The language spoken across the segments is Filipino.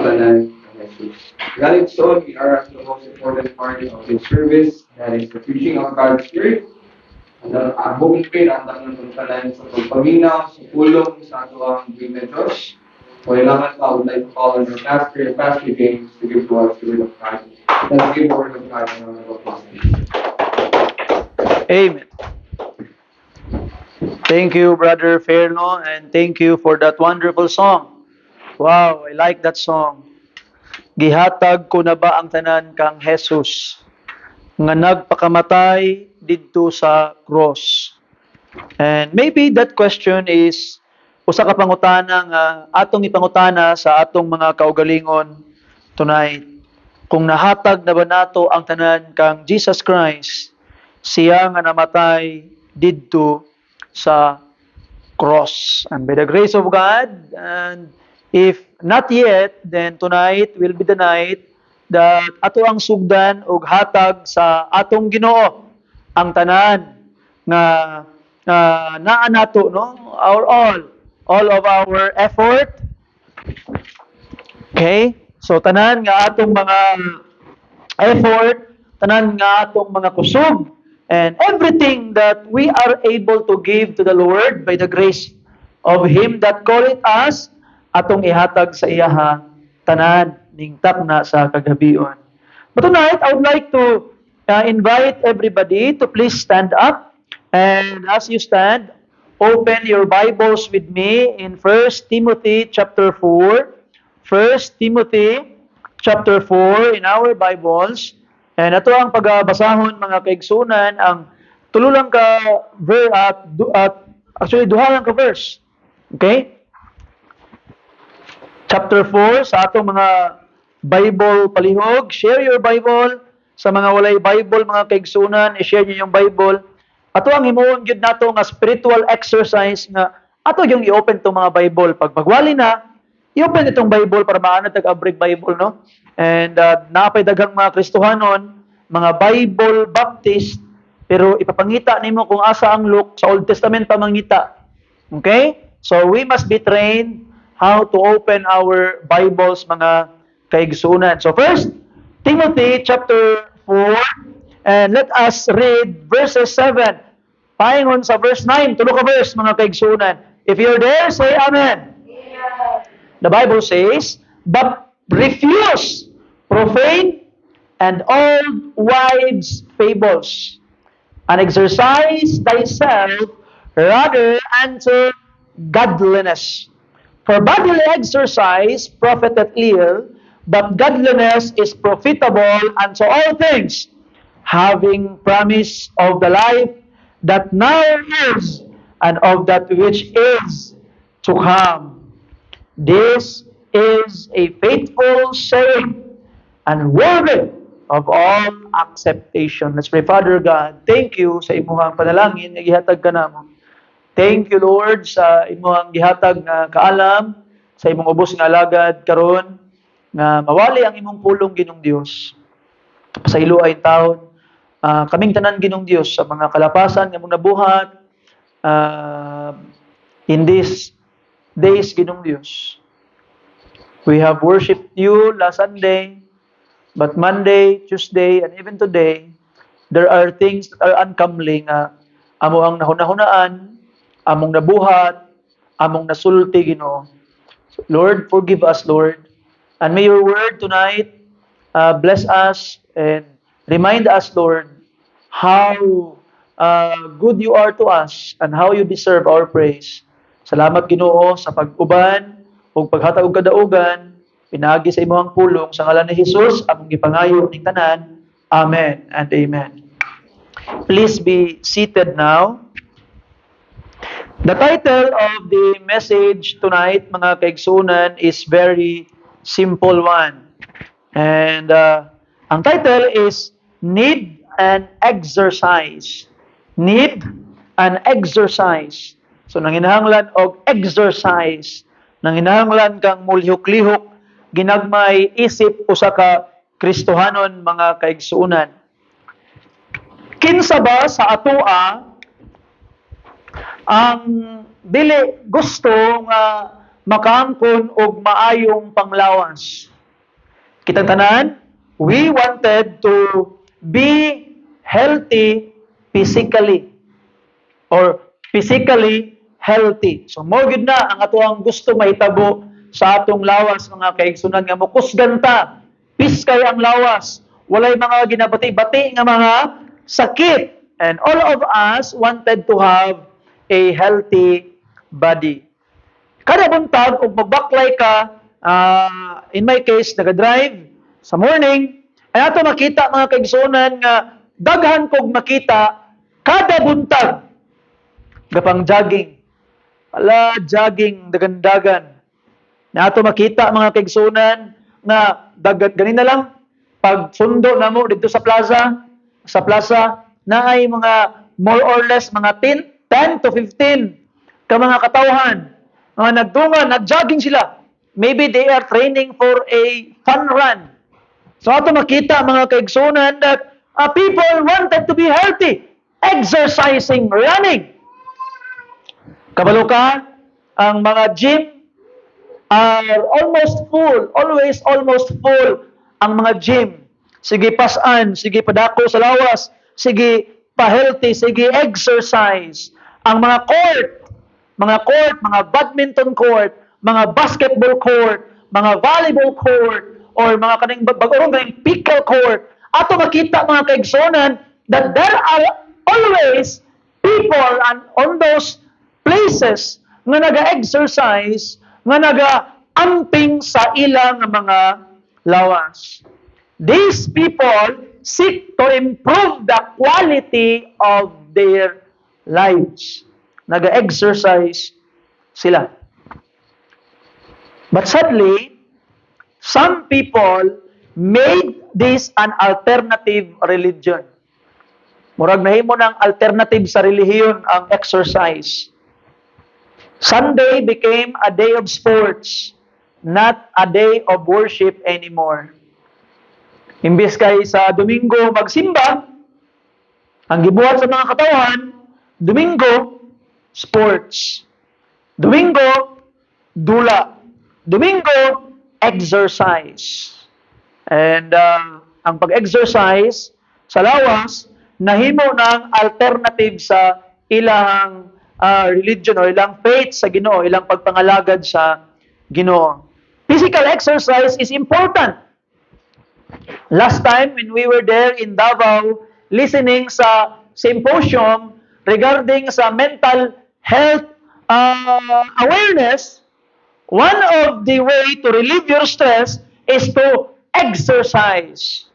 tanan ng Jesus. Ganito, we are at the most important part of this service, that is the preaching of God's Word. Ang bukong pinatang ng tanan sa pagpaminaw, sa pulong, sa ato ang Biblia Diyos. Kailangan pa, I would like to call on our pastor, Pastor James, to give to us the Word of God. Let's give the Word of God in our Pastor. Amen. Thank you, Brother Ferno, and thank you for that wonderful song. Wow, I like that song. Gihatag ko na ba ang tanan kang Jesus nga nagpakamatay didto sa cross? And maybe that question is usa ka pangutana nga atong ipangutana sa atong mga kaugalingon tonight. Kung nahatag na ba nato ang tanan kang Jesus Christ, siya nga namatay didto sa cross. And by the grace of God, and if not yet, then tonight will be the night that ato ang sugdan og hatag sa atong Ginoo ang tanan nga naa nato, no, our all of our effort. Okay, so tanan nga atong mga effort, tanan nga atong mga kusog, and everything that we are able to give to the Lord by the grace of Him that calleth us, atong ihatag sa iyaha tanan ning tapna sa kagabion. But tonight, I would like to invite everybody to please stand up. And as you stand, open your Bibles with me in 1 Timothy chapter 4. 1 Timothy chapter 4 in our Bibles. And ito ang pagbasahon mga kaigsunan, ang tulo lang ka actually duha lang ka verse. Okay? Chapter 4 sa atong mga Bible palihog. Share your Bible. Sa mga walay Bible, mga kaigsunan, i-share niyo yung Bible. Ato ang himuon gyud nato nga spiritual exercise nga ato yung i-open tong mga Bible. Pag magwali na, i-open itong Bible para maana tag-abrig Bible, no? And napay daghang mga Kristohanon, mga Bible Baptist, pero ipapangita nimo kung asa ang look sa Old Testament pa mangita. Okay? So we must be trained how to open our Bibles, mga kaigsunan. So first, Timothy chapter 4, and let us read verses 7. Paingon sa verse 9, tulo ka verse, mga kaigsunan. If you're there, say Amen. Yeah. The Bible says, but refuse profane and old wives' fables, and exercise thyself rather unto godliness. For bodily exercise profiteth little, but godliness is profitable unto all things, having promise of the life that now is, and of that which is to come. This is a faithful saying, and worthy of all acceptation. Let's pray. Father God, thank you sa imuhang panalangin na gihatag ka namo. Thank you, Lord, sa imuhang gihatag nga kaalam, sa imong ubos nga alagad karon nga mawali ang imong pulong Ginong Dios sa iluay taon. Kaming tanan Ginong Dios sa mga kalapasan nga mong nabuhat in these days, Ginong Dios. We have worshipped you last Sunday, but Monday, Tuesday, and even today, there are things that are uncomely nga amo ang nahunahunaan, among nabuhat, among nasulti, Ginoo. Lord, forgive us, Lord. And may your word tonight bless us and remind us, Lord, how good you are to us and how you deserve our praise. Salamat, Ginoo, sa pag-uban o paghatag og kadaugan, pinagi sa imong pulong sa ngalan ni Jesus, among gipangayo ning tanan. Amen and amen. Please be seated now. The title of the message tonight, mga kaigsunan, is very simple one. And ang title is Need and Exercise. Need and Exercise. So, nanginahanglan og exercise. Nanginahanglan kang mulihok-lihok, ginagmay isip usa ka Kristohanon, mga kaigsunan. Kinsa ba sa atoa ang dili gusto nga makaangkon og maayong panglawas? Kitang tanan, we wanted to be healthy physically or physically healthy. So mo gyud na ang ato ang gusto mahitabo sa atong lawas mga kaigsunan nga mukusgan ta. Piskay ang lawas. Walay mga ginabati-bati nga mga sakit. And all of us wanted to have a healthy body. Kada buntag ug magbaklay ka, in my case naga-drive sa morning, ay ato makita mga kaigsunan nga daghan kog makita kada buntag gapang jogging. Ala jogging dagan-dagan. Na ato makita mga kaigsunan nga dagat ganin na lang pag sundo na mo dito sa plaza na ay mga more or less mga 10 to 15 ka mga katawhan mga nagdungan, nagjogging sila. Maybe they are training for a fun run. So ato makita mga kaigsunan that people wanted to be healthy, exercising, running. Kabalo ka, ang mga gym are almost full, always almost full ang mga gym. Sige pasan, sige padako sa lawas, sige pa-healthy, sige exercise. Ang mga court, mga badminton court, mga basketball court, mga volleyball court, or mga kaning bagorong kaning pickle court, ato makita mga kaigsonan that there are always people on those places nga naga-exercise, nga naga-amping sa ilang mga lawas. These people seek to improve the quality of their lives. Naga-exercise sila. But sadly, some people made this an alternative religion. Murag nahimo ng alternative sa relihiyon ang exercise. Sunday became a day of sports, not a day of worship anymore. Imbes kay sa Domingo magsimba, ang gibuhat sa mga katawan, Domingo, sports. Domingo, dula. Domingo, exercise. And ang pag-exercise sa lawas, nahimo ng alternative sa ilang religion o ilang faith sa Ginoo, ilang pagpangalagad sa Ginoo. Physical exercise is important. Last time when we were there in Davao listening sa symposium regarding sa mental health awareness, one of the way to relieve your stress is to exercise.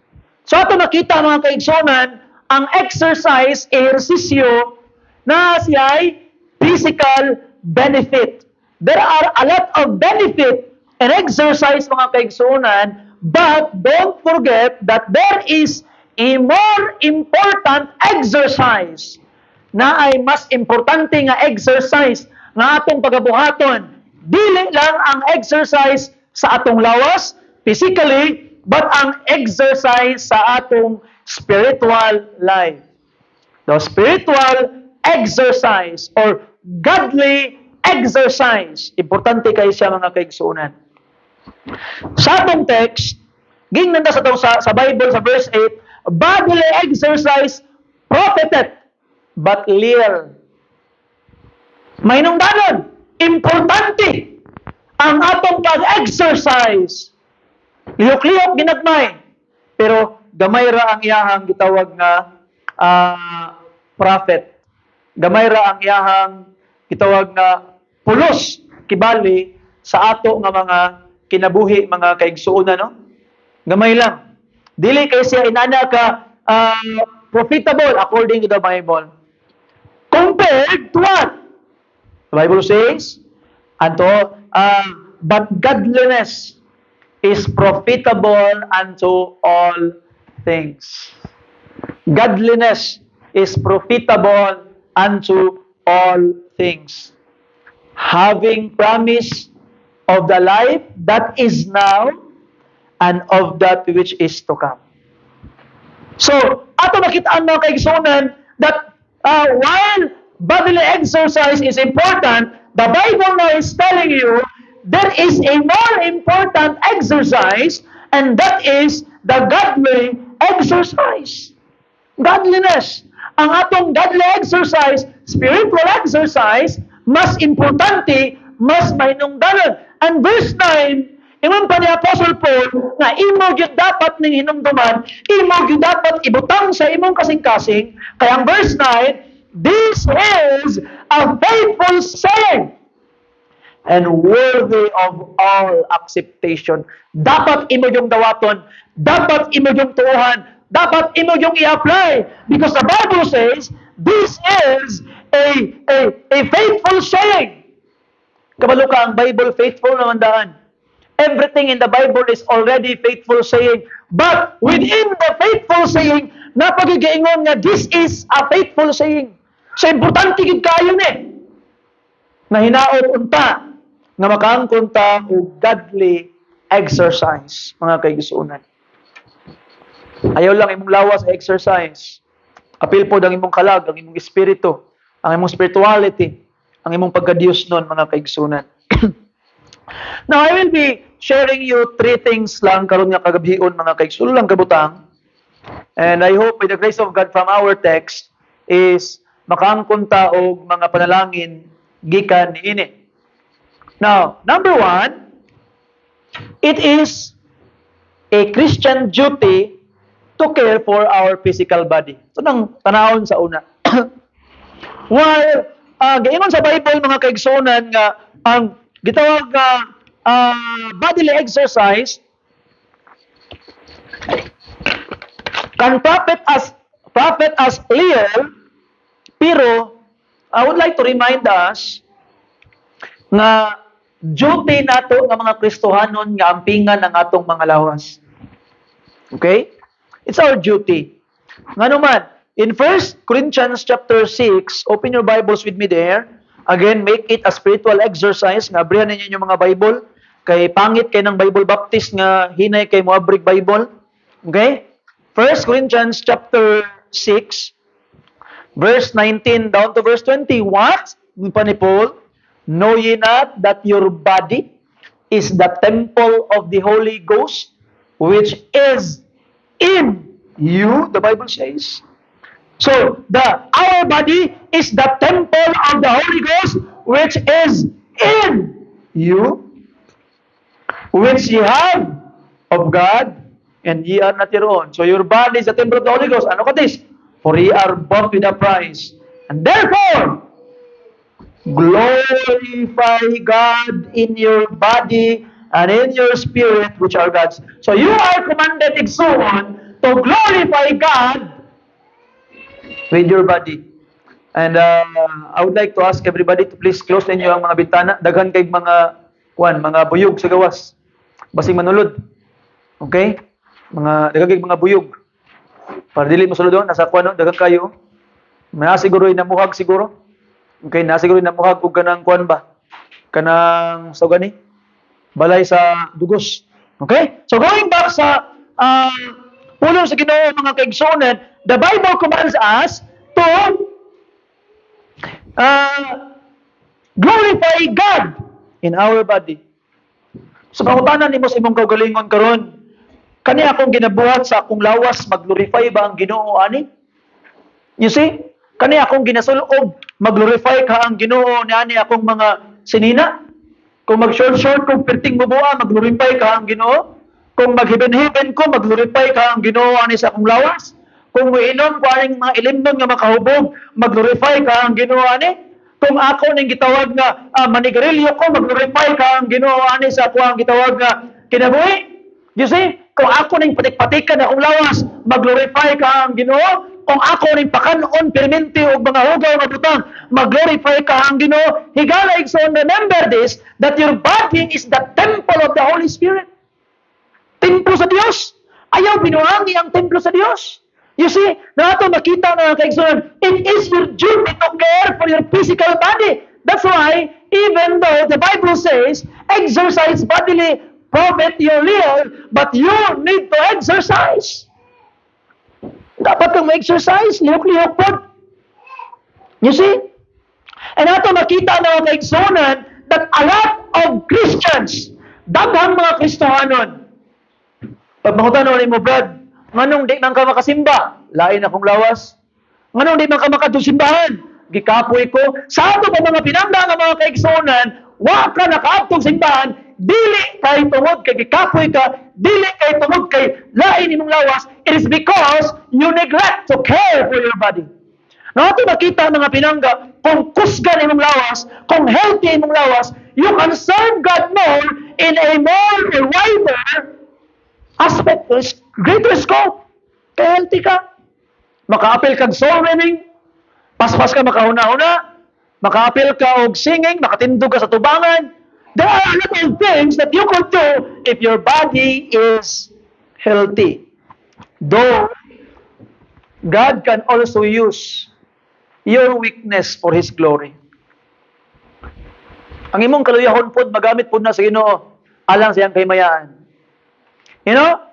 So ato nakita mga kaigsonan, ang exercise, ehersisyo na siya'y physical benefit. There are a lot of benefit in exercise mga kaigsunan, but don't forget that there is a more important exercise na ay mas importante nga exercise nga atong pagabuhaton. Dili lang ang exercise sa atong lawas, physically, but ang exercise sa atong spiritual life. The spiritual exercise or godly exercise. Importante kayo siya mga kaigsunan. Sa atong text, gingnan na sa Bible sa verse 8, bodily exercise profited but little. May nungdanon, importante ang atong pag-exercise. Lihok-lihok ginagmay. Pero gamay ra ang iyahang gitawag nga prophet. Gamay ra ang iyahang gitawag nga pulos kibali sa ato nga mga kinabuhi, mga kaigsuonan, no? Gamay lang. Dili kay siya inana ka profitable according to the Bible. Compared to what? The Bible says, but godliness is profitable unto all things. Godliness is profitable unto all things. Having promise of the life that is now and of that which is to come. So, ato nakitaan mga kaigsunan that while bodily exercise is important, the Bible now is telling you there is a more important exercise And that is the godly exercise. Godliness. Ang atong godly exercise, spiritual exercise, mas importante, mas mahinungdanon. And verse 9, ingon pa ni Apostle Paul, na imo gyud dapat ning hinumduman, imo gyud dapat ibutang sa imong kasing-kasing. Kaya ang verse 9, this is a faithful saying and worthy of all acceptation. Dapat imo yung dawaton, dapat imo yung tuuhan, dapat imo yung i-apply. Because the Bible says, this is a faithful saying. Kabalo ka ang Bible, faithful naman daan. Everything in the Bible is already faithful saying. But within the faithful saying, napagigaingon nga this is a faithful saying. So importante gid kayo ni. Na hinaot unta nga makaangkon ta og godly exercise, mga kaigsuonan. Ayaw lang imong lawas sa exercise. Apil po ang imong kalag, ang imong espiritu, ang imong spirituality, ang imong pagka-Dios nun, mga kaigsuonan. Now, I will be sharing you 3 things lang karon nga kagabhion, mga kaigsuonan lang kabutang. And I hope by the grace of God from our text is makaangkon ta og mga panalangin gikan niini. Now, number 1, it is a Christian duty to care for our physical body. So, nang tanawon sa una. While, gayon sa Bible, mga kaigsuonan, nga, ang gitawag bodily exercise can profit as little, pero I would like to remind us nga duty nato nga mga Kristohanon nga ampingan ang atong mga lawas. Okay? It's our duty. Nga naman, in 1 Corinthians chapter 6, open your Bibles with me there. Again, make it a spiritual exercise. Nga abrihan ninyo yung mga Bible. Kay pangit kay ng Bible Baptist nga hinay kay mo abrig Bible. Okay? 1 Corinthians chapter 6, verse 19 down to verse 20. What? Pa ni Paul, know ye not that your body is the temple of the Holy Ghost, which is in you, the Bible says. So, our body is the temple of the Holy Ghost, which is in you, which ye have of God, and ye are not your own. So, your body is the temple of the Holy Ghost. Ano ka this? For ye are bought with a price. And therefore, glorify God in your body and in your spirit, which are God's. So you are commanded, igsoon, to glorify God with your body. And I would like to ask everybody to please close ninyo ang mga bintana. Daghan kay mga buyog sa gawas. Basing manulod. Okay? Daghan kay mga buyog. Para dili mo sulod nasa daghan kayo. Siguro namuhag siguro. Okay, nasiguro namuhag og kanang ba? Kanang gani? Balay sa dugos. Okay? So going back sa pulong sa Ginoo, mga kaigsuonan, the Bible commands us to glorify God in our body. So pangutanan nimo sa imong kaugalingon karon, kani akong ginabuhat sa akong lawas, mag-glorify ba ang Ginoo ani? You see? Kani akong ginasulob, mag-glorify ka ang Ginoo niani akong mga sinina. Kung mag-short kung perting bubuha, mag-glorify ka ang Ginoo. Kung mag-hiben-hiben ko, mag-glorify ka ang Ginoo ani sa akong lawas. Kung muinom ko aning mga ilimnon nga makahubog, mag-glorify ka ang Ginoo ani. Kung ako ning gitawag nga manigarilyo ko, mag-glorify ka ang Ginoo ani sa ako ang gitawag nga kinabuhi. You see? Kung ako ning patik-patikan akong lawas, mag-glorify ka ang Ginoo. Kung ako ning pakanon, perminti o mga hugaw nga butang, mag-glorify ka ang Ginoo. Higala igsoon, remember this, that your body is the temple of the Holy Spirit. Templo sa Dios. Ayaw binuhangi ang templo sa Dios. You see, nato makita na kaigsoon, it is your duty to care for your physical body. That's why, even though the Bible says, exercise bodily, profit your little, but you need to exercise. Dapat kang ma-exercise, lihok-lihok po. You see? And ato makita na mga kaigsuonan that a lot of Christians, daghang mga Kristohanon, Pag mangutanaw mo, Brad, nganong di man ka makasimba? Lain akong lawas. Nganong di man ka makatusimbahan? Gikapoy ko. Sa ato pa mga pinangga nga mga kaigsunan, wa ka nakaabtong simbahan, dili kay tungod kay gikapoy ka, dili kay tungod kay lain imong lawas, it is because you neglect to care for your body. Nato makita mga pinangga, kung kusgan imong lawas, kung healthy imong lawas, you can serve God more in a more wider aspect, greater scope. Kaya healthy ka. Maka-appeal kag soul winning, paspas ka makahuna-huna, maka-appeal ka og singing, makatindog ka sa tubangan. There are a lot of things that you could do if your body is healthy. Though, God can also use your weakness for His glory. Ang imong kaluyahon pod magamit pod na sa Ginoo alang sa iyang kahimayaan. You know?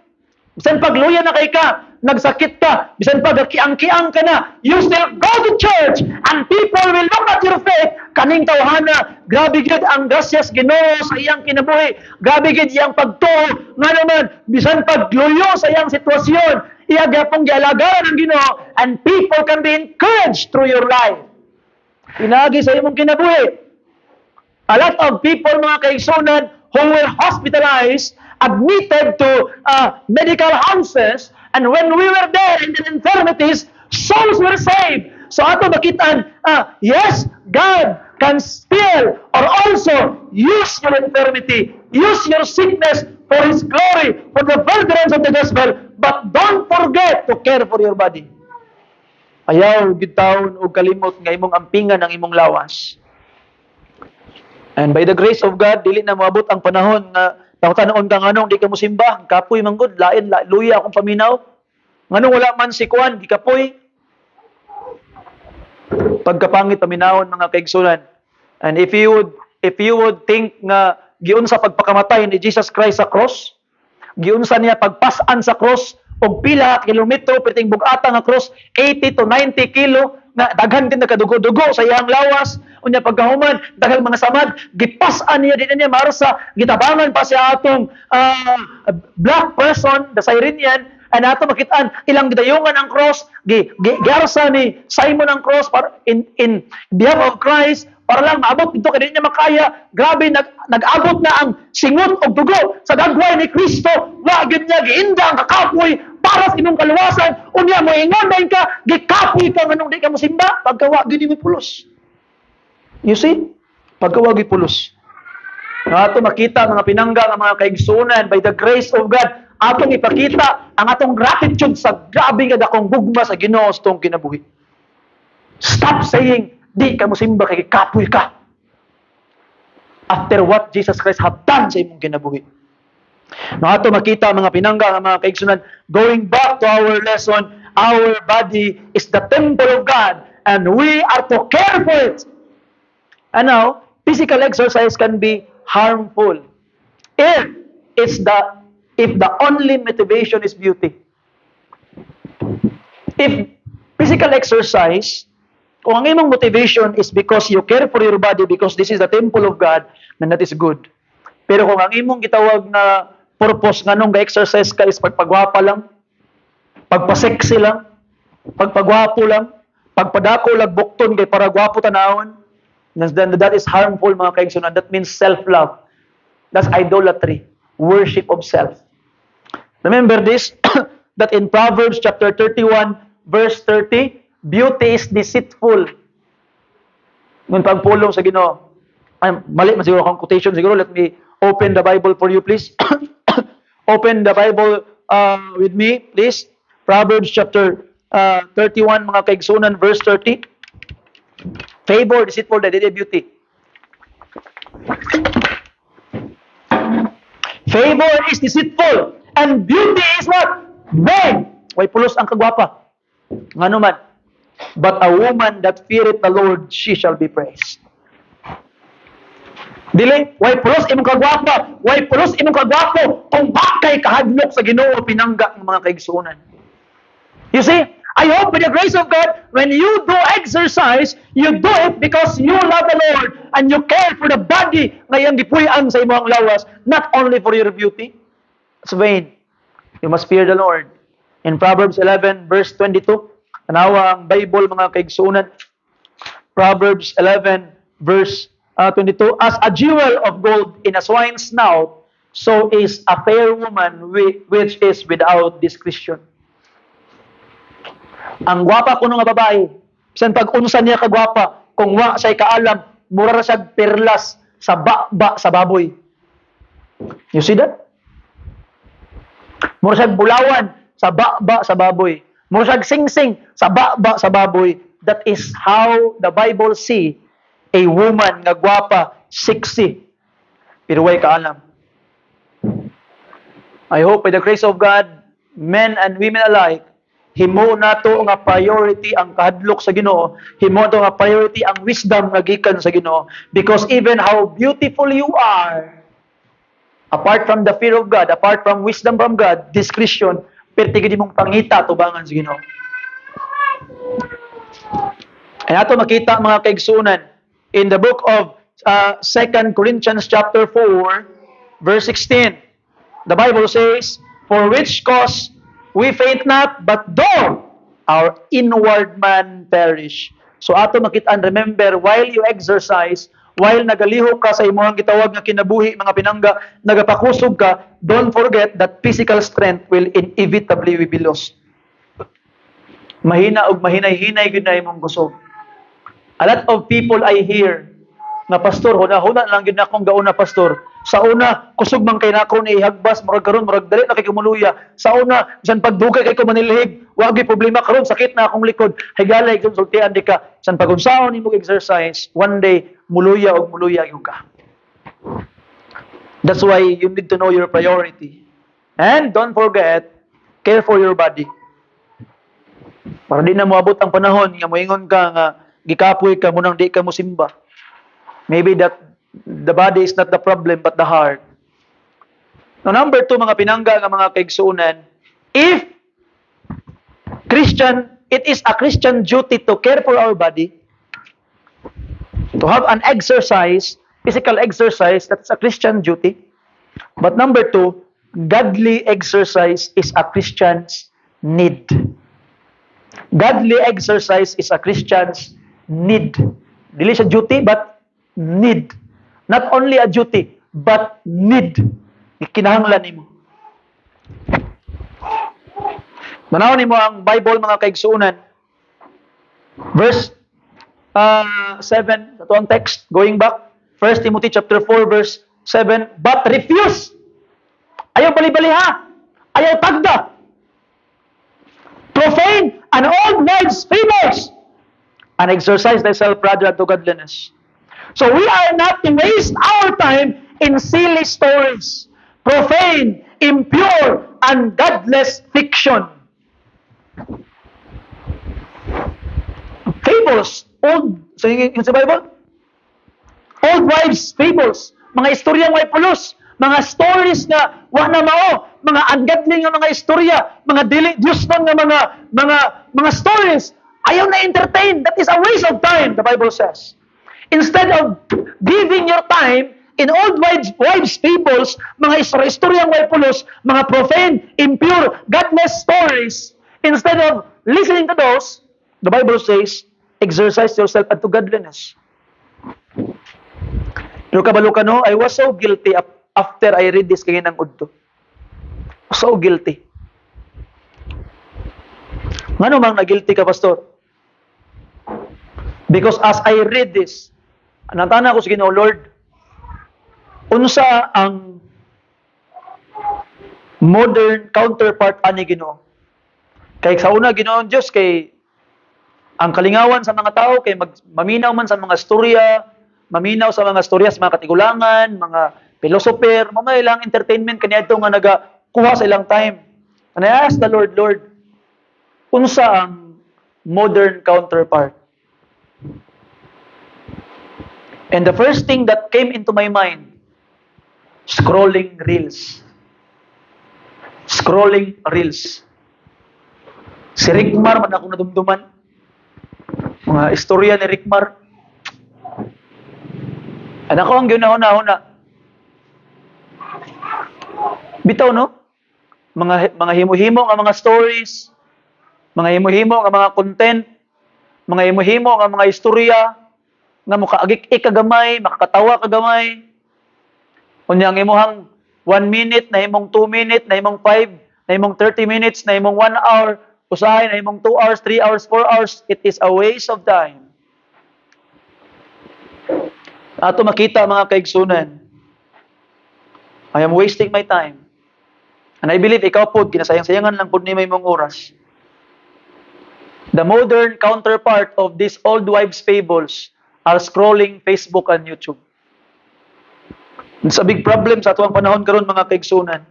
Bisan pag luya na kay ka, nagsakit ka, bisan pag kiang-kiang ka na, you still go to church and people will look at your faith, kaning tawhana, grabe gid ang grasyas Ginoo sa iyang kinabuhi, grabe gid iyang pagtuo, nga naman, bisan pag luyo sa iyang sitwasyon, iya gyapon gialagaan ang Ginoo, and people can be encouraged through your life. Pinagi sa imong kinabuhi. A lot of people, mga kaigsunan, who were hospitalized, admitted to medical houses, and when we were there in the infirmities, souls were saved. So ato makitaan, yes, God can still or also use your infirmity, use your sickness for His glory, for the furtherance of the gospel, but don't forget to care for your body. Ayaw, gitawon o kalimot nga imong ampingan ang imong lawas. And by the grace of God, dili na moabot ang panahon nga tawtanon ka nganong di ka mosimba, kapoy manggod, lain luya akong paminaw. Nganong wala man si kuan, di kapoy. Pagkapangit paminawon mga kaigsunan. And if you would think nga giunsa pagpakamatay ni Jesus Christ sa cross, giunsa niya pagpasan sa cross og pila ka kilometro perting bugata nga cross, 80 to 90 kilo nga daghan din nakadugo-dugo sa iyang lawas. Unya pagkahuman, daghang mga samad, gipasan niya din niya marsa, gitabangan pa siya atong black person, the Cyrenian, and ato makitaan ilang gidayungan ang cross, giarsa ni Simon ang cross para in behalf of Christ, para lang maabot dito kay niya makaya. Grabe nag-abot na ang singot og dugo sa dagway ni Kristo. Wa gyud niya giinda ang kakapoy para sa imong kaluwasan. Unya mo ingon ka, gikapoy ka nganong di ka mosimba pagka wa gyud mo pulos. You see? Pagkawagi pulos. Ato makita mga pinangga nga mga kaigsunan by the grace of God, atong ipakita ang atong gratitude sa grabe nga dakong gugma sa Ginoo sa tong kinabuhi. Stop saying di ka mosimba kay kapoy ka. After what Jesus Christ have done sa imong kinabuhi. Ato makita mga pinangga nga mga kaigsunan, going back to our lesson, our body is the temple of God and we are to care for it. And now, physical exercise can be harmful if the only motivation is beauty. If physical exercise, kung ang imong motivation is because you care for your body, because this is the temple of God, then that is good. Pero kung ang imong gitawag na purpose nga nung ga-exercise ka is pagpagwapa lang, pagpasexy lang, pagpagwapo lang, pagpadako lang bukton kay para gwapo tanawon, then that is harmful mga kaigsunan. That means self-love. That's idolatry. Worship of self. Remember this, that in Proverbs chapter 31, verse 30, beauty is deceitful. Ngun pagpulong sa Ginoo. Mali man siguro akong quotation siguro. Let me open the Bible for you, please. Open the Bible with me, please. Proverbs chapter 31, mga kaigsunan, verse 30. Favor, deceitful, the beauty. Favor is deceitful, and beauty is what? Vain. Way pulos ang kagwapa. Ngano man. But a woman that feareth the Lord, she shall be praised. Dili, way pulos imong kagwapa, way pulos imong kagwapo, kung bakay kahadlok sa Ginoo pinangga ng mga kaigsunan. You see, I hope by the grace of God, when you do exercise, you do it because you love the Lord and you care for the body ngayang gipuy-an sa imong lawas, not only for your beauty. It's vain. You must fear the Lord. In Proverbs 11, verse 22, tanawa ang Bible, mga kaigsuunan. Proverbs 11, verse 22, as a jewel of gold in a swine's snout, so is a fair woman which is without discretion. Ang gwapa kuno nga babae, bisan pag unsa niya kagwapa, kung wa say kaalam, mura ra siya perlas sa ba sa baboy. You see that? Mura siya bulawan sa ba sa baboy. Mura siya singsing sa ba sa baboy. That is how the Bible see a woman nga gwapa, sexy, pero way kaalam. I hope by the grace of God, men and women alike, himo nato nga priority ang kahadlok sa Ginoo, himo nato nga priority ang wisdom nga gikan sa Ginoo, because even how beautiful you are, apart from the fear of God, apart from wisdom from God, discretion, perti gid mong pangita tubangan sa Ginoo. Ay ato makita mga kaigsunan in the book of 2 Corinthians chapter 4 verse 16. The Bible says, for which cause we faint not, but though our inward man perish. So ato makitaan, remember, while you exercise, while nagalihok ka sa imong gitawag nga kinabuhi, mga pinangga, nagapakusog ka, don't forget that physical strength will inevitably be lost. Mahina og mahinay-hinay gid na imong kusog. A lot of people I hear nga pastor, huna lang gid na akong gauna pastor. Sa una, kusog man kay nako ni ihagbas, murag karon murag dali na kay kumuluya. Sa una, bisan pagdugay kay ko manilhig, wa gyud problema karon sakit na akong likod. Higalay konsultian di ka. Bisan pag-unsaon nimo exercise, one day muluya og muluya gyud ka. That's why you need to know your priority. And don't forget, care for your body. Para di na moabot ang panahon nga moingon ka nga gikapoy ka mo nang di ka mo simba. Maybe that the body is not the problem but the heart. Now, number 2, mga pinangga nga mga kaigsuunan, if it is a Christian duty to care for our body, to have an exercise, physical exercise, that's a Christian duty. But number 2, godly exercise is a Christian's need. Godly exercise is a Christian's need. Dili siya duty, but need. Not only a duty, but need. Kinahanglan nimo. Manawon nimo ang Bible, mga kaigsuunan. Verse 7, ito ang text, going back, 1 Timothy chapter 4, verse 7, but refuse. Ayaw bali-bali ha. Ayaw tagda. Profane and old wives' favors, and exercise thyself rather unto godliness. So we are not to waste our time in silly stories, profane, impure, and godless fiction. Fables, old, so yung sa Bible? Old wives' fables, mga istoryang way pulos, mga stories na wa na mao, mga ungodly nga mga istorya, mga Diyos nga mga stories, ayaw na entertain. That is a waste of time, the Bible says. Instead of giving your time in old wives' fables, mga istoryang way pulos, mga profane, impure, godless stories, instead of listening to those, the Bible says, exercise yourself unto godliness. Pero kabalo ka no, I was so guilty after I read this kaya ng udto. So guilty. Ngano mang na-guilty ka, pastor? Because as I read this, natana ko sa Ginoo, Lord, unsa ang modern counterpart ani Ginoo? Kay sa una Ginoon Dios kay ang kalingawan sa mga tao kay maminaw man sa mga storya, maminaw sa mga storya sa mga katigulangan, mga philosopher, mga ilang entertainment kaniadto nga nagakuha sa ilang time. And I asked the Lord, unsa ang modern counterpart? And the first thing that came into my mind, scrolling reels. Scrolling reels. Si Rickmar, man ako nadumduman. Mga istorya ni Rickmar. Anak ko ang ginauna-una. Bitaw, no? mga himo-himo nga mga stories, mga himo-himo nga mga content, mga himo-himo nga mga istorya nga mukaagik kagamay, makakatawa kagamay. Unya ang imuhang 1 minute, na himong 2 minute, na himong 5, na himong 30 minutes, na himong 1 hour, usahay na himong 2 hours, 3 hours, 4 hours, it is a waste of time. Ato makita mga kaigsunan, I am wasting my time. And I believe ikaw po, kinasayang-sayangan lang po ni may mong oras. The modern counterpart of these old wives' fables are scrolling Facebook and YouTube. It's a big problem sa atuang panahon karon mga kaigsunan.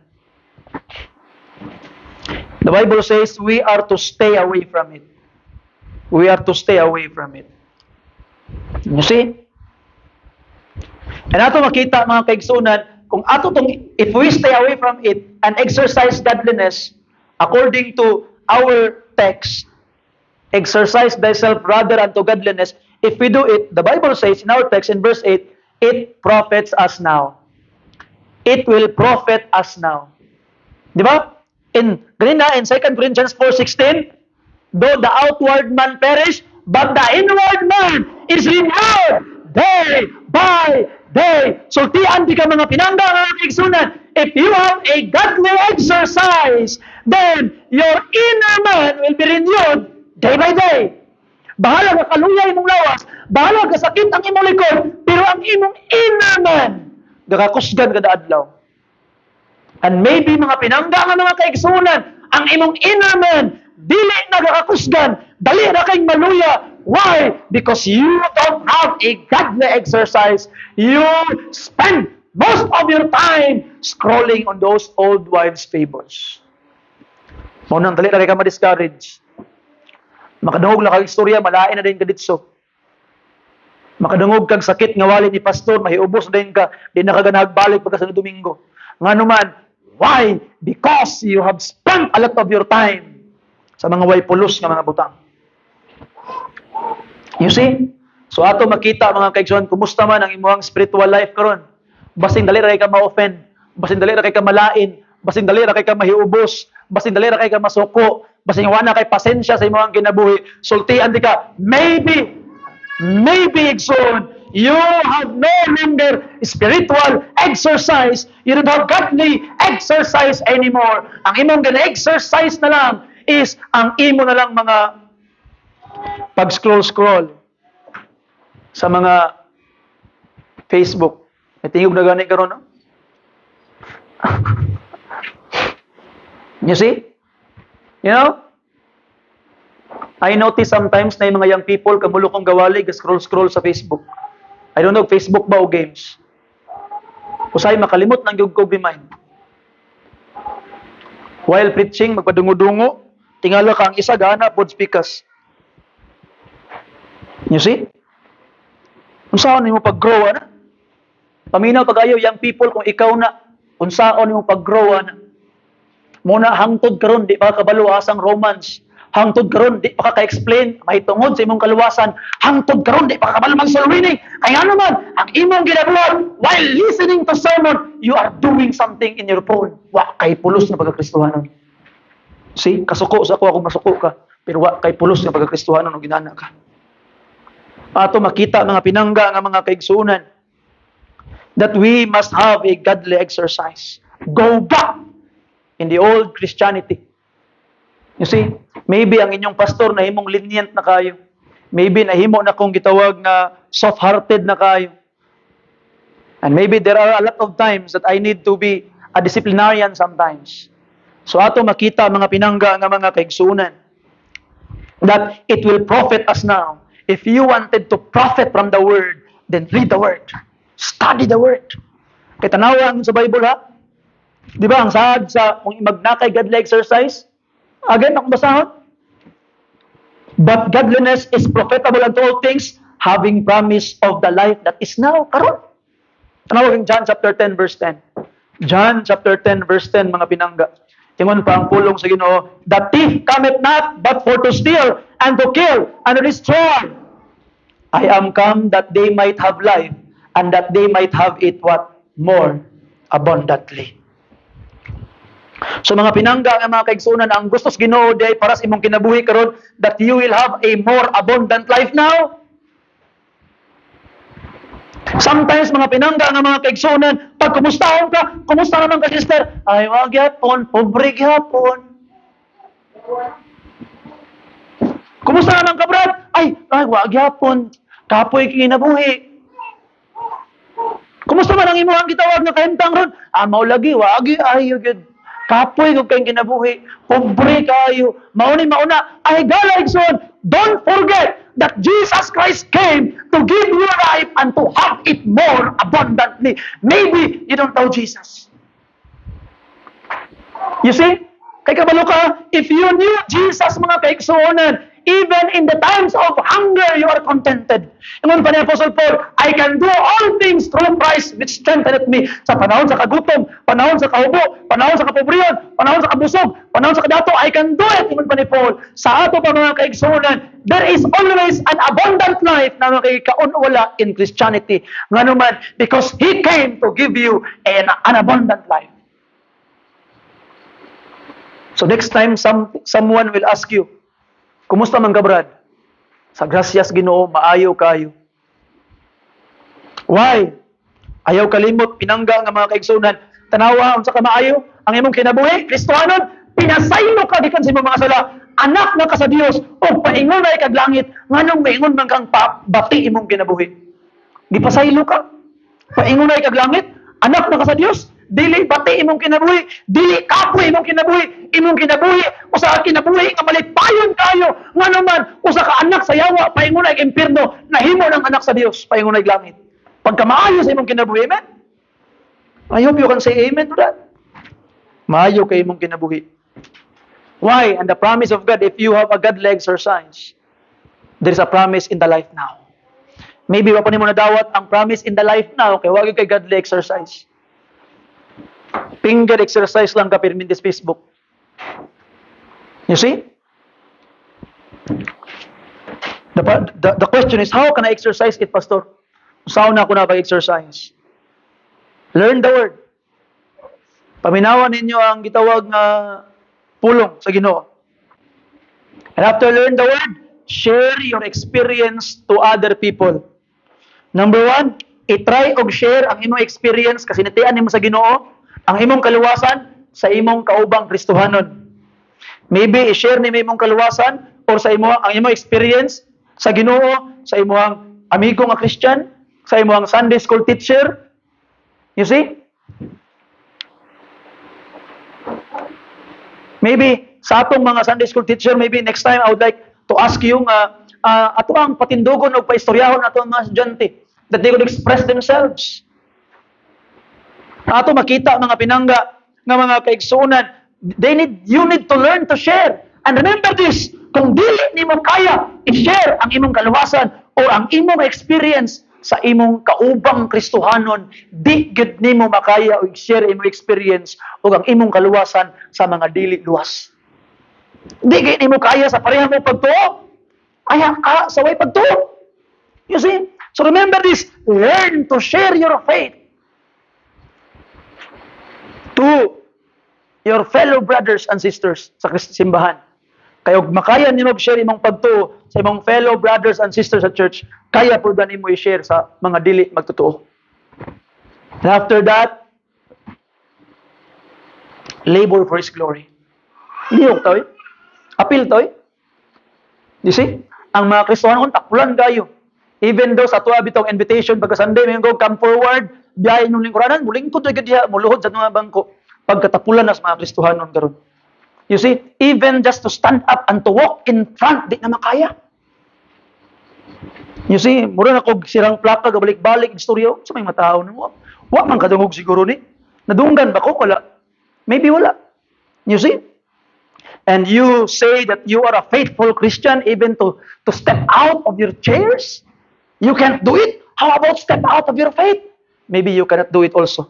The Bible says we are to stay away from it. We are to stay away from it. You see? And ato makita mga kaigsunan, kung ato tong, if we stay away from it and exercise godliness, according to our text, exercise thyself rather unto godliness, if we do it, the Bible says in our text in verse 8, it profits us now. It will profit us now. Di ba? Ganina, in 2 Corinthians 4:16, though the outward man perish, but the inward man is renewed day by day. Sultian di ka mga pinangga, mga kaigsunan. If you have a godly exercise, then your inner man will be renewed day by day. Bahala ka kaluyay mong lawas, bahala ka sakit ang imong likod, pero ang imong inner man, gakakusgan kada adlaw. And maybe mga pinangga nga mga kaigsunan, ang imong inner man, dili na gakakusgan, dali na kayong maluya. Why? Because you don't have a godly exercise. You spend most of your time scrolling on those old wives' fables. Munang dali na kayo ka ma-discourage. Makadungog lang kag istorya, malain na din ka ditso. Makadungog kag sakit nga wali ni pastor, mahiubos na din ka, di na ka nagbalik pagka sa Domingo. Nga naman, why? Because you have spent a lot of your time sa mga way pulos nga mga butang. You see? So ato makita mga kaigsunan, kumusta man ang imong spiritual life karon? Basing dali ra kay ka ma-offend, basing dali ra kay ka malain, basing dali ra kay ka mahiubos, basing dali ra kay ka masuko, basing wala kay pasensya sa imong kinabuhi, sultian di ka, maybe igsoon, you have no longer spiritual exercise, you don't have godly exercise anymore. Ang imong gina-exercise na lang is ang imo na lang mga pag-scroll sa mga Facebook. May tingog na gani karon, no? You see? You know? I notice sometimes na yung mga young people kamulokong gawali, scroll sa Facebook. I don't know, Facebook ba o games? Usay makalimot ng yung remind. While preaching, magpadungo-dungo, tingala ka ang isa, gana, pod speakers. You see? Unsaon nimo pag-grow na? Paminaw pag-ayo young people kung ikaw na unsaon nimo pag-grow na. Muna hangtod karon di pa kabalo asang romance. Hangtod karon di pa ka explain mahitungod sa imong kaluwasan. Hangtod karon di pa kabalo mag soul winning. Kaya naman ang imong ginagawa while listening to sermon, you are doing something in your phone. Wa kay pulos na pagkakristohanon. See, kasuko sa ako masuko ka, pero wa kay pulos na pagkakristohanon og ginana ka. Ato makita mga pinangga nga mga kaigsunan that we must have a godly exercise. Go back in the old Christianity. You see, maybe ang inyong pastor nahimong lenient na kayo. Maybe nahimo na kong gitawag na soft-hearted na kayo. And maybe there are a lot of times that I need to be a disciplinarian sometimes. So ato makita mga pinangga nga mga kaigsunan that it will profit us now. If you wanted to profit from the Word, then read the Word. Study the Word. Kaya tanawan sa Bible ha? Di ba ang sahad sa kung magnakay godly exercise? Again, akong basahon. But godliness is profitable unto all things, having promise of the life that is now. Karon. Tanawag ang John chapter 10 verse 10. John chapter 10 verse 10 mga pinangga. Tingon pa ang pulong sa Ginoo, the thief cometh not but for to steal and to kill and to destroy. I am come that they might have life and that they might have it what? More abundantly. So mga pinangga nga mga kaigsunan, ang gusto sa Ginoo day para sa imong kinabuhi karon that you will have a more abundant life now. Sometimes mga pinangga nga mga kaigsunan, pag kumustahon ka, kumusta naman ka sister? Ay, wag yapon, pobre gyapon. Kumusta naman ka brad? Ay, wag yapon, kapoy kinabuhi. Kumusta man ang imuhang gitawag nga kahimtang ron? Mao lagi, wagi ayo gyud. Kapoy kung kayong kinabuhi, pobre kayo, mauna, ay galaigson, don't forget that Jesus Christ came to give you life and to have it more abundantly. Maybe you don't know Jesus. You see? Kay kabalo ka, if you knew Jesus mga kaigsuonan, even in the times of hunger, you are contented. Ingon pa ni Apostle Paul, I can do all things through Christ which strengtheneth me. Sa panahon sa kagutom, panahon sa kahubo, panahon sa kapobriyon, panahon sa kabusog, panahon sa kadato, I can do it. Ingon pa ni Paul, sa ato pa mga kaigsuonan, there is always an abundant life na makikaunwala in Christianity. Nga naman, because He came to give you an abundant life. So next time someone will ask you, kumusta man ka brad? Sa grasyas Ginoo, maayo kayo. Why? Ayaw kalimot, pinangga nga mga kaigsunan, tanawa, unsa ka maayo, ang imong kinabuhi, Kristohanon, pinasaylo ka gikan sa imong mga sala, anak na ka sa Dios, o paingon na kag langit, nganong maingon man kang bati imong kinabuhi. Gipasaylo ka, paingon na kag langit, anak na ka sa Dios, dili bati imong kinabuhi, dili kapoy imong kinabuhi, usa ka kinabuhi nga malipayon kayo, nga naman usa ka anak sa yawa, paingon na impierno, nahimo ng anak sa Dios, paingon na langit. Pagka maayo sa imong kinabuhi, amen? I hope you can say amen to that. Maayo kay imong kinabuhi. Why? And the promise of God, if you have a godly exercise, there is a promise in the life now. Maybe wa pa nimo nadawat ang promise in the life now, kay wag kay godly exercise. Finger exercise lang ka pirmin this Facebook. You see? The question is, how can I exercise it, Pastor? Saan na ako na pag-exercise? Learn the Word. Paminawan ninyo ang gitawag nga pulong sa Ginoo. And after learn the Word, share your experience to other people. Number 1, i-try og share ang imong experience kasi natian nimo sa Ginoo, ang imong kaluwasan sa imong kaubang Kristohanon. Maybe i-share nimo imong kaluwasan or sa ang imong experience sa Ginoo sa imong amigo nga Christian, sa imong Sunday school teacher. You see? Maybe sa atong mga Sunday school teacher, maybe next time I would like to ask you ato ang patindugon o paistoryahon ato ang mga estudyante that they could express themselves. Ato makita mga pinangga nga mga kaigsunan, you need to learn to share. And remember this, kung dili nimo kaya i-share ang imong kaluwasan o ang imong experience sa imong kaubang Kristohanon, di gid nimo makaya og i-share imong experience o ang imong kaluwasan sa mga dili luwas. Di gid nimo kaya sa pareha mo pagtuo. Aya ka sa way pagtuo. You see? So remember this, learn to share your faith to your fellow brothers and sisters sa simbahan. Kaya makaya nimo share imong pagtuo sa imong fellow brothers and sisters sa church, kaya po ba nimo i-share sa mga dili magtotoo. And after that, labor for His glory. Liyok to eh. Apil to eh. You see? Ang mga Kristohanon takpulan kayo. Even though sa tuwa bitong invitation pagka Sunday, may go come forward, biyahe ng lingkuranan, mulingkod agad diha, muluhod sa mga bangko. Pagkatapulan na sa mga Kristohanon karon. You see, even just to stand up and to walk in front, di na makaya. You see, mura na kog sirang plaka, gabalik-balik, istoryo, sa may matao na mo. Wa man kadungog siguro ni. Nadunggan ba ko? Wala. Maybe wala. You see? And you say that you are a faithful Christian even to step out of your chairs? You can't do it? How about step out of your faith? Maybe you cannot do it also.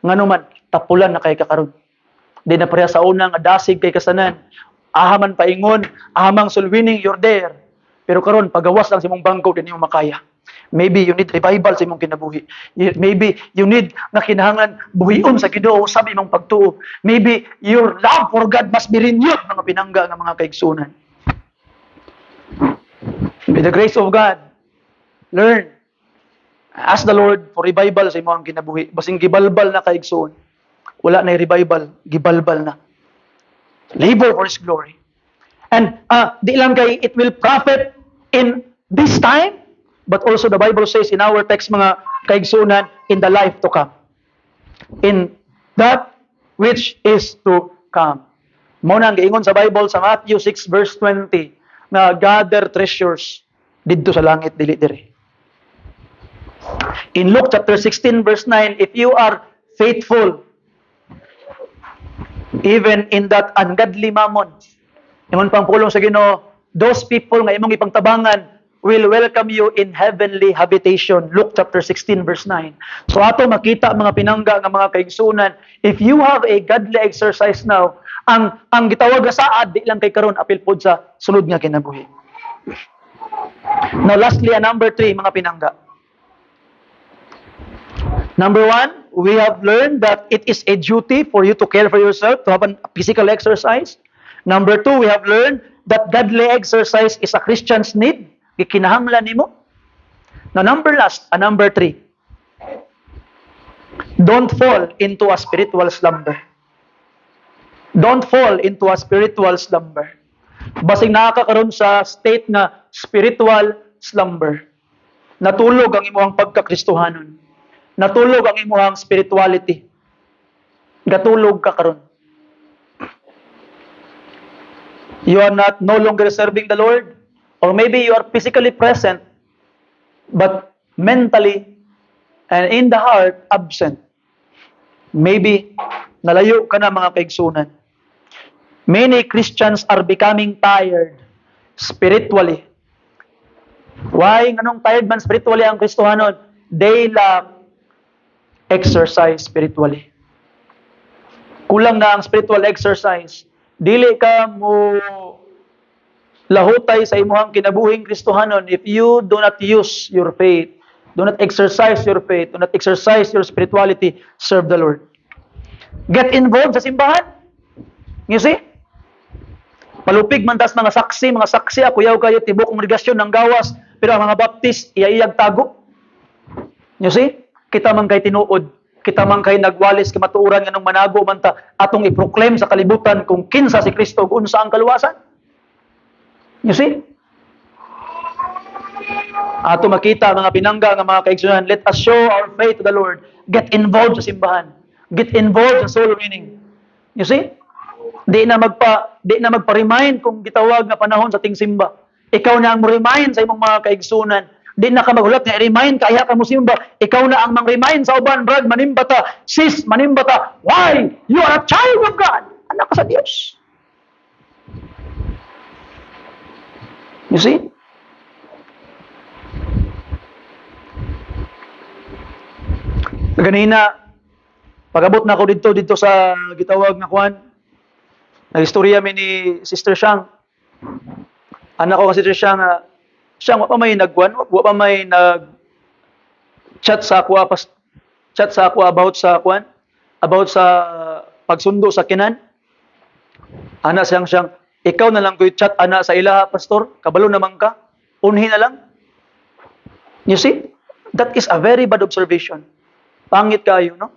Nga naman, tapulan na kay kakaroon. Di na pareha sa unang adasig kay kasanan. Ahaman paingon, ahamang sulwining, you're there. Pero karon pagawas lang sa imong bangko, di niyo makaya. Maybe you need revival sa imong kinabuhi. Maybe you need nga kinahanglan buhion sa Ginoo sa imong pagtuo. Maybe your love for God must be renewed, mga pinangga nga mga kaigsunan. By the grace of God, learn. Ask the Lord for revival sa imong kinabuhi. Basing gibalbal na kaigsuon. Wala na revival, gibalbal na. Labor for His glory. And di lang kay it will profit in this time, but also the Bible says in our text, mga kaigsunan, in the life to come. In that which is to come. Muna ang giingon sa Bible sa Matthew 6 verse 20 na gather treasures didto sa langit dili dire. In Luke chapter 16 verse 9, if you are faithful even in that ungodly mammon, ingon pang pulong sa Ginoo, those people nga imong ipangtabangan will welcome you in heavenly habitation. Luke chapter 16 verse 9. So ato makita mga pinangga nga mga kaigsunan, if you have a godly exercise now, ang gitawag nga saad di lang kay karon apil pod sa sunod nga kinabuhi. Now lastly, number 3 mga pinangga. Number 1, we have learned that it is a duty for you to care for yourself, to have a physical exercise. Number 2, we have learned that godly exercise is a Christian's need. Gikinahanglan nimo. Now number 3, don't fall into a spiritual slumber. Don't fall into a spiritual slumber. Basing nakakaroon sa state na spiritual slumber. Natulog ang imong pagkakristohanon. Natulog ang imong spirituality. Gatulog ka karon. You are no longer serving the Lord, or maybe you are physically present but mentally and in the heart absent. Maybe nalayo ka na mga kaigsunan. Many Christians are becoming tired spiritually. Why? Nganong tired man spiritually ang Kristohanon? They lack exercise spiritually. Kulang na ang spiritual exercise. Dili ka mo lahutay sa imuhang kinabuhing Kristohanon if you do not use your faith, do not exercise your faith, do not exercise your spirituality, serve the Lord. Get involved sa simbahan. You see? Palupig man tas mga saksi, ako yaw kayo tibok kongregasyon ng gawas, pero ang mga baptist, iyayag tago. You see? Kita man kay tinuod, kita man kay nagwalis kamatuuran nganong manago man ta atong i-proclaim sa kalibutan kung kinsa si Kristo ug unsa ang kaluwasan. You see? Ato makita mga pinangga nga mga kaigsunan, let us show our faith to the Lord. Get involved sa simbahan. Get involved sa soul winning. You see? Di na magpa-remind kung gitawag nga panahon sa ting simba. Ikaw na ang mo-remind sa imong mga kaigsunan. Di na ka maghulat nga i-remind kaya ka mo simba. Ikaw na ang mang-remind sa uban, brad, manimbata, sis, manimbata. Why? You are a child of God. Anak ka sa Diyos. You see? Ganina, pag-abot na ako dito sa gitawag na kuan, nag-istorya mi ni Sister Shang. Anak ko kasi Sister Shang, wa pa may nagkuan, wa pa may chat sa ako about sa kuan, about sa pagsundo sa kinan. Ana siyang, ikaw na lang ko'y chat ana sa ilaha, pastor, kabalo naman ka, unhi na lang. You see? That is a very bad observation. Pangit kayo, no?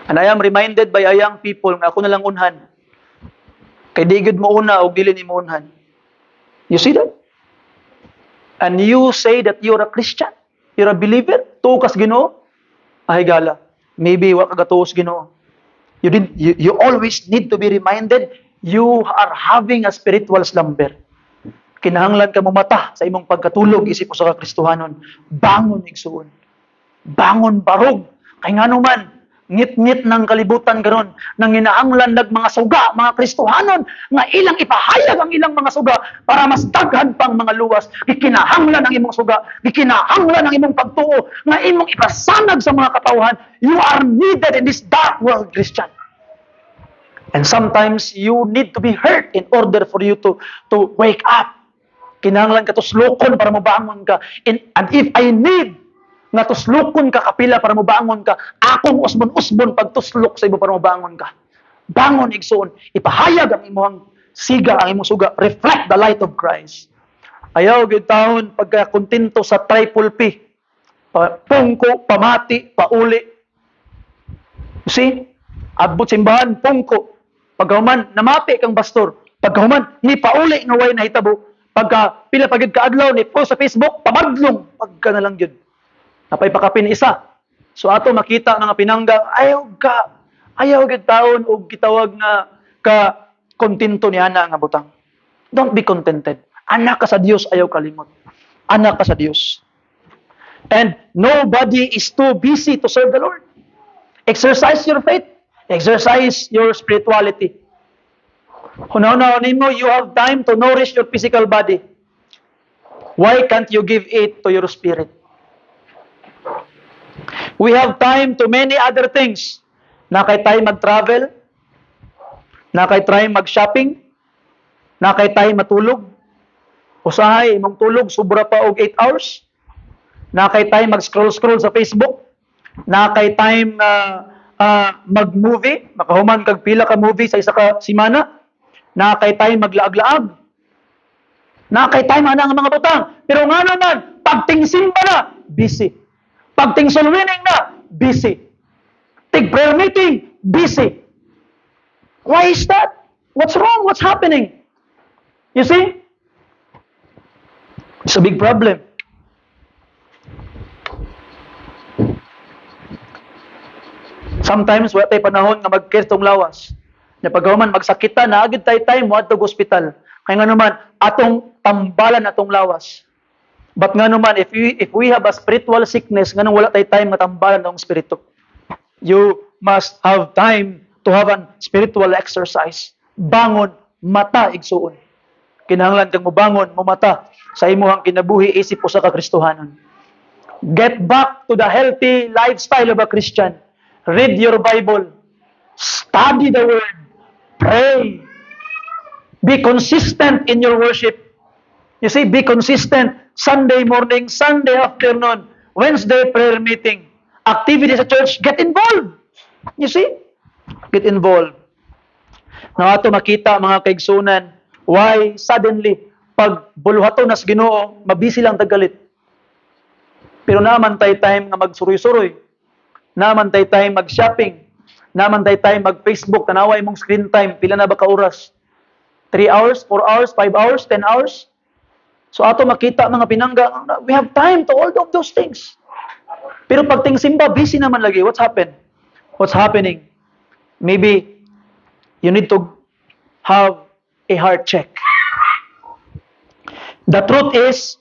And I am reminded by a young people nga ako na lang unhan. Kay digid mo una o dili ni mo unhan. You see that? And you say that you're a Christian, you're a believer, tukas Ginoo. Ay gala, maybe wa ka gatuos Ginoo. You always need to be reminded you are having a spiritual slumber. Kinahanglan ka mo mata sa imong pagkatulog isip mo sa Kristohanon. Bangon igsuon. Bangon barog. Kay ngano man, ngit-ngit ng kalibutan karon nang hinahanglan nag mga suga, mga Kristohanon nga ilang ipahayag ang ilang mga suga para mas daghan pang mga luwas. Gikinahanglan ang imong suga, gikinahanglan ang imong pagtuo nga imong ipasanag sa mga katawhan. You are needed in this dark world, Christian. And sometimes you need to be hurt in order for you to wake up. Kinahanglan ka tuslukon para mobangon ka. And if I need nga tuslukon ka kapila para mobangon ka, akong usbon-usbon pagtuslok sa imo para mobangon ka. Bangon igsoon, ipahayag ang imong siga, ang imong suga, reflect the light of Christ. Ayaw gyud taon pagka kontento sa triple P. Pungko, pamati, pauli. You see? Abot simbahan, pungko. Pagkahuman, namapi kang pastor. Pagkahuman, ni pauli nga way nahitabo. Pagka pila pagid kaadlaw ni post sa Facebook, pabadlong. Pagka na lang gyud. Napay pakapin isa. So ato makita nga pinangga, ayaw gyud taon og gitawag nga ka kontento ni ana nga butang. Don't be contented. Anak ka sa Dios, ayaw kalimot. Anak ka sa Dios. And nobody is too busy to serve the Lord. Exercise your faith. Exercise your spirituality. Hunaw-hunaw mo, you have time to nourish your physical body. Why can't you give it to your spirit? We have time to many other things. Na kay tayo mag-travel, na kay tayo mag-shopping, na kay tayo matulog. Usahay, imong tulog, sobra pa og 8 hours. Na kay tayo mag-scroll-scroll sa Facebook. Na kay time mag-movie, makahuman kag pila ka movie sa isa ka simana. Na kay tayo maglaag-laag. Na kay tayo nga mga butang. Pero nga naman, pagtingsimba na, busy. Pagtingsulwining na, busy. Tig-prayer meeting, busy. Why is that? What's wrong? What's happening? You see? It's a big problem. Sometimes, wala tayo panahon nga mag-kertong lawas. Na pagkahuman, magsakita na agad tayo time, mo atong hospital. Kaya nga naman, atong tambalan atong lawas. But nga naman, if we have a spiritual sickness, nga nung wala tayo time matambalan ng spirito. You must have time to have an spiritual exercise. Bangon, mata, igsuon. Kinahanglan kang mubangon, mumata sa imuhang kinabuhi, isip o sa kakristohanan. Get back to the healthy lifestyle of a Christian. Read your Bible. Study the Word. Pray. Be consistent in your worship. You see, be consistent. Sunday morning, Sunday afternoon, Wednesday prayer meeting, activities at church, get involved. You see? Get involved. Na ato makita mga kaigsunan, why suddenly, pag buluhato nas Ginoo, mabisi lang tagalit. Pero naman tayo time nga magsuroy-suroy. Naman tayo time mag-shopping. Naman tayo mag-Facebook. Tanawa imong screen time. Pila na ba ka oras? 3 hours, 4 hours, 5 hours, 10 hours? So ato makita mga pinangga, we have time to all of those things. Pero pag simba, busy naman lagi. What's happened? What's happening? Maybe you need to have a heart check. The truth is,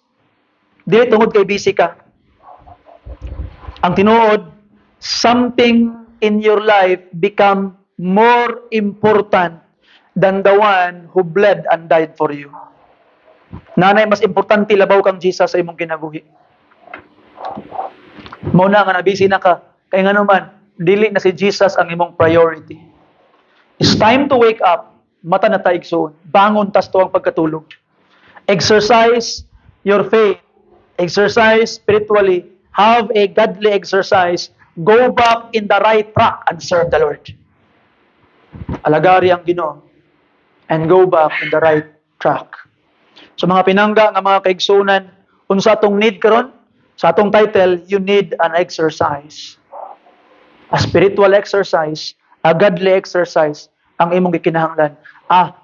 dili tungod kay busy ka. Ang tinuod, something in your life become more important than the one who bled and died for you. Nanay, mas importante labaw kang Jesus sa imong kinabuhi. Muna nga nabisi na ka, kaya nga naman, dili na si Jesus ang imong priority. It's time to wake up, mata na taigsoon, bangon tas to ang pagkatulog. Exercise your faith, exercise spiritually, have a godly exercise, go back in the right track and serve the Lord. Alagari ang Ginoo and go back in the right track. So mga pinangga nga mga kaigsunan, unsa atong need karon? Sa atong title, you need an exercise. A spiritual exercise, a godly exercise ang imong gikinahanglan.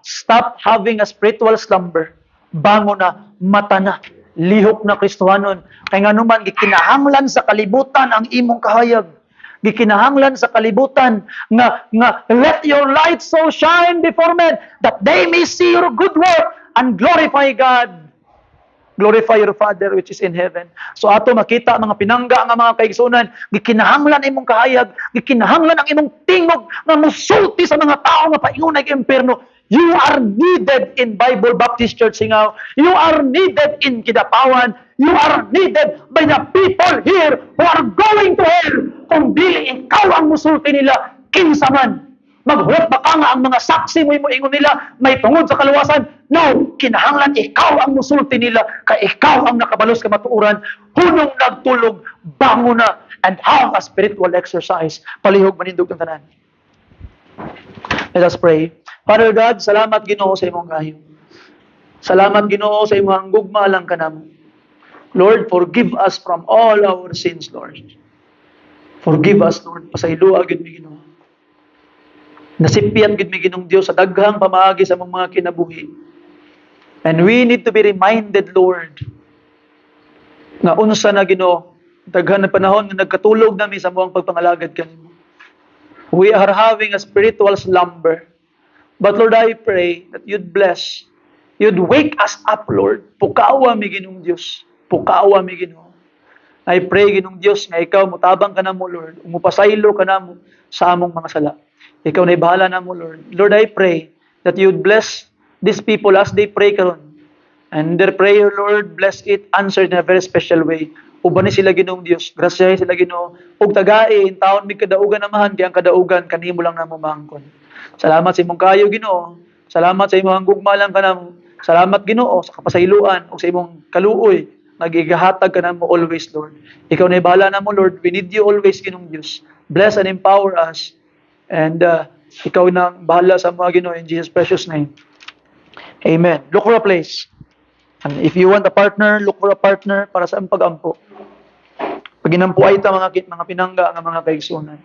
Stop having a spiritual slumber. Bangon na, mata na, lihok na Kristohanon. Kaya nga naman, gikinahanglan sa kalibutan ang imong kahayag. Gikinahanglan sa kalibutan nga let your light so shine before men that they may see your good work and glorify God. Glorify your Father which is in heaven. So ato makita mga pinangga nga mga kaigsunan, gikinahanglan imong kahayag, gikinahanglan ang imong tingog nga musulti sa mga tao nga paingunay kay impierno. You are needed in Bible Baptist Church Singaw. You are needed in Kidapawan. You are needed by the people here who are going to hell. Kung dili ikaw ang musulti nila, kinsa man. Maghulat ba ka nga ang mga saksi mo ingon nila may tungod sa kaluwasan? No, kinahanglan ikaw ang musulti nila kay ikaw ang nakabalos ka matuuran. Hunong nagtulog, bango na and have a spiritual exercise. Palihog manindog ng tanan. Let us pray. Father God, salamat Ginoo sa imong kayo. Salamat Ginoo sa imong gugma lang kanamo. Lord, forgive us from all our sins, Lord. Forgive us, Lord. Pasayloa gid mi Ginoo. Nasipian gid mi Ginoong Dios sa daghang pamaagi sa mga kinabuhi. And we need to be reminded, Lord, nga unsa na Ginoo, daghan na panahon nga nagkatulog nami sa muang pagpangalagad kanimo. We are having a spiritual slumber. But Lord, I pray that you'd bless, you'd wake us up, Lord. Pukawa mi Ginoong Dios. Pukawa mi Ginoo. I pray Ginoong Dios nga ikaw mutabang ka namo, Lord. Umupasaylo ka namo sa among mga sala. Ikaw na bahala namo, Lord. Lord, I pray that you'd bless these people as they pray karon. And their prayer, Lord, bless it, answered in a very special way. Uban ni sila Ginoong Dios, grasyahin sila Ginoo, ug tagain taon mi kadaugan namahan kay ang kadaugan kanimo lang namo mangkon. Salamat sa imong kayo Ginoo. Salamat sa imong gugma lang kanamo. Salamat Ginoo sa kapasayloan ug sa imong kaluoy nagigahatag ka namo always, Lord. Ikaw na bahala namo, Lord. We need you always Ginoong Dios. Bless and empower us. And ikaw na bahala sa mga Ginoo in Jesus precious name. Amen. Look for a place. And if you want a partner, look for a partner para sa pag-ampo. Pag inampuay ta mga pinangga nga mga kaigsunan.